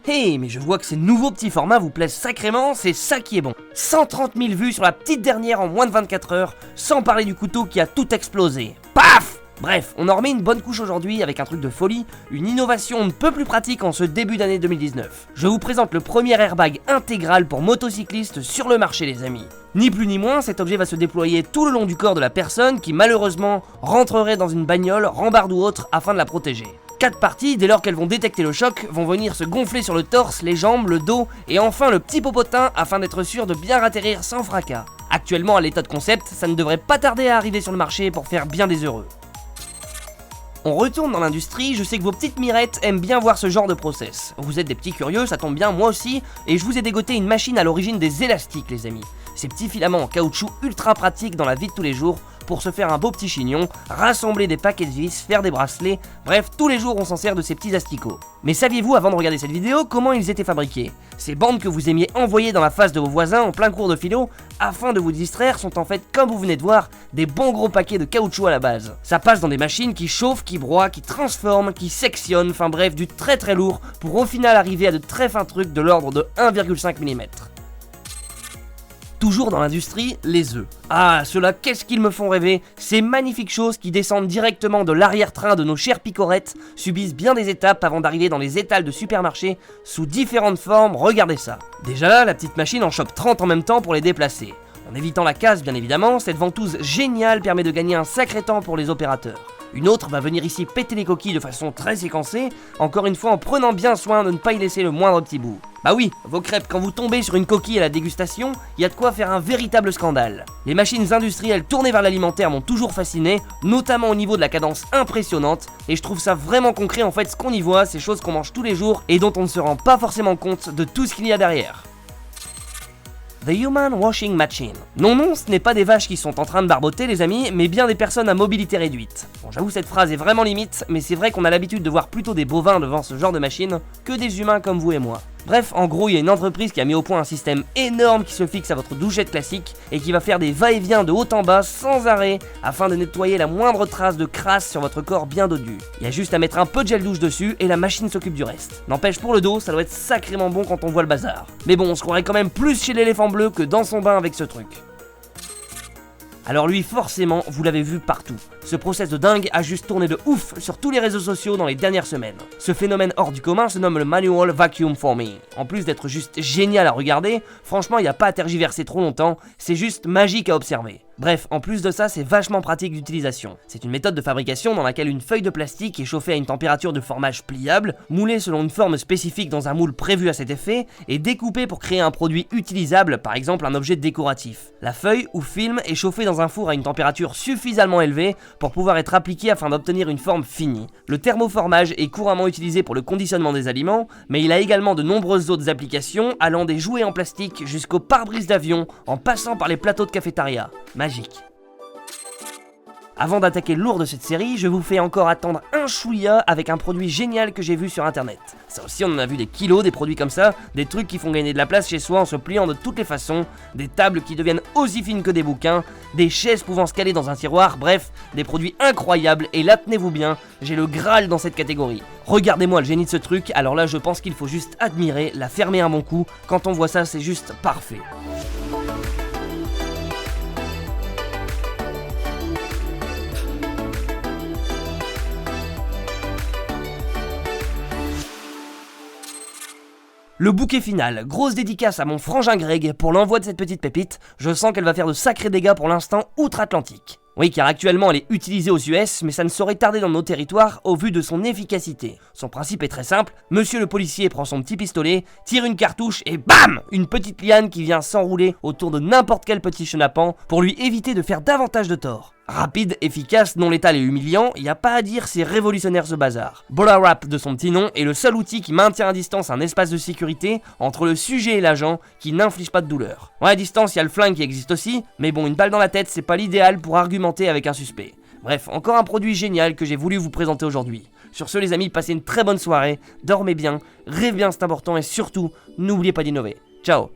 Hey, mais je vois que ces nouveaux petits formats vous plaisent sacrément, c'est ça qui est bon. 130 000 vues sur la petite dernière en moins de 24 heures, sans parler du couteau qui a tout explosé. Paf! Bref, on en remet une bonne couche aujourd'hui avec un truc de folie, une innovation on ne peut plus pratique en ce début d'année 2019. Je vous présente le premier airbag intégral pour motocyclistes sur le marché les amis. Ni plus ni moins, cet objet va se déployer tout le long du corps de la personne qui malheureusement rentrerait dans une bagnole, rambarde ou autre afin de la protéger. 4 parties, dès lors qu'elles vont détecter le choc, vont venir se gonfler sur le torse, les jambes, le dos et enfin le petit popotin afin d'être sûr de bien atterrir sans fracas. Actuellement à l'état de concept, ça ne devrait pas tarder à arriver sur le marché pour faire bien des heureux. On retourne dans l'industrie, je sais que vos petites mirettes aiment bien voir ce genre de process. Vous êtes des petits curieux, ça tombe bien, moi aussi, et je vous ai dégoté une machine à l'origine des élastiques les amis. Ces petits filaments en caoutchouc ultra pratiques dans la vie de tous les jours pour se faire un beau petit chignon, rassembler des paquets de vis, faire des bracelets, bref, tous les jours on s'en sert de ces petits asticots. Mais saviez-vous avant de regarder cette vidéo comment ils étaient fabriqués? Ces bandes que vous aimiez envoyer dans la face de vos voisins en plein cours de philo, afin de vous distraire, sont en fait, comme vous venez de voir, des bons gros paquets de caoutchouc à la base. Ça passe dans des machines qui chauffent, qui broient, qui transforment, qui sectionnent, enfin bref, du très très lourd, pour au final arriver à de très fins trucs de l'ordre de 1,5 mm. Toujours dans l'industrie, les œufs. Ah, ceux-là, qu'est-ce qu'ils me font rêver. Ces magnifiques choses qui descendent directement de l'arrière-train de nos chères picorettes subissent bien des étapes avant d'arriver dans les étals de supermarché sous différentes formes, regardez ça. Déjà là, la petite machine en chope 30 en même temps pour les déplacer. En évitant la casse bien évidemment, cette ventouse géniale permet de gagner un sacré temps pour les opérateurs. Une autre va venir ici péter les coquilles de façon très séquencée, encore une fois en prenant bien soin de ne pas y laisser le moindre petit bout. Bah oui, vos crêpes, quand vous tombez sur une coquille à la dégustation, il y a de quoi faire un véritable scandale. Les machines industrielles tournées vers l'alimentaire m'ont toujours fasciné, notamment au niveau de la cadence impressionnante, et je trouve ça vraiment concret en fait ce qu'on y voit, ces choses qu'on mange tous les jours et dont on ne se rend pas forcément compte de tout ce qu'il y a derrière. The Human Washing Machine. Non, ce n'est pas des vaches qui sont en train de barboter les amis, mais bien des personnes à mobilité réduite. Bon, j'avoue cette phrase est vraiment limite, mais c'est vrai qu'on a l'habitude de voir plutôt des bovins devant ce genre de machine que des humains comme vous et moi. Bref, en gros, il y a une entreprise qui a mis au point un système énorme qui se fixe à votre douchette classique et qui va faire des va-et-vient de haut en bas sans arrêt afin de nettoyer la moindre trace de crasse sur votre corps bien dodu. Il y a juste à mettre un peu de gel douche dessus et la machine s'occupe du reste. N'empêche, pour le dos, ça doit être sacrément bon quand on voit le bazar. Mais bon, on se croirait quand même plus chez l'éléphant bleu que dans son bain avec ce truc. Alors lui, forcément, vous l'avez vu partout. Ce process de dingue a juste tourné de ouf sur tous les réseaux sociaux dans les dernières semaines. Ce phénomène hors du commun se nomme le Manual Vacuum Forming. En plus d'être juste génial à regarder, franchement, il n'y a pas à tergiverser trop longtemps, c'est juste magique à observer. Bref, en plus de ça, c'est vachement pratique d'utilisation. C'est une méthode de fabrication dans laquelle une feuille de plastique est chauffée à une température de formage pliable, moulée selon une forme spécifique dans un moule prévu à cet effet, et découpée pour créer un produit utilisable, par exemple un objet décoratif. La feuille ou film est chauffée dans un four à une température suffisamment élevée pour pouvoir être appliquée afin d'obtenir une forme finie. Le thermoformage est couramment utilisé pour le conditionnement des aliments, mais il a également de nombreuses autres applications, allant des jouets en plastique jusqu'aux pare-brise d'avion, en passant par les plateaux de cafétéria. Magique. Avant d'attaquer le lourd de cette série, je vous fais encore attendre un chouïa avec un produit génial que j'ai vu sur internet. Ça aussi, on en a vu des kilos, des produits comme ça, des trucs qui font gagner de la place chez soi en se pliant de toutes les façons, des tables qui deviennent aussi fines que des bouquins, des chaises pouvant se caler dans un tiroir, bref, des produits incroyables, et là tenez-vous bien, j'ai le Graal dans cette catégorie. Regardez-moi le génie de ce truc, alors là je pense qu'il faut juste admirer, la fermer un bon coup, quand on voit ça c'est juste parfait. Le bouquet final, grosse dédicace à mon frangin Greg pour l'envoi de cette petite pépite, je sens qu'elle va faire de sacrés dégâts pour l'instant outre-Atlantique. Oui, car actuellement elle est utilisée aux US, mais ça ne saurait tarder dans nos territoires au vu de son efficacité. Son principe est très simple, monsieur le policier prend son petit pistolet, tire une cartouche et BAM! Une petite liane qui vient s'enrouler autour de n'importe quel petit chenapan pour lui éviter de faire davantage de tort. Rapide, efficace, non létal et humiliant, y a pas à dire, c'est révolutionnaire ce bazar. Bola Wrap de son petit nom est le seul outil qui maintient à distance un espace de sécurité entre le sujet et l'agent qui n'inflige pas de douleur. Ouais, à distance, y a le flingue qui existe aussi, mais bon, une balle dans la tête, c'est pas l'idéal pour argumenter avec un suspect. Bref, encore un produit génial que j'ai voulu vous présenter aujourd'hui. Sur ce les amis, passez une très bonne soirée, dormez bien, rêvez bien c'est important et surtout, n'oubliez pas d'innover. Ciao.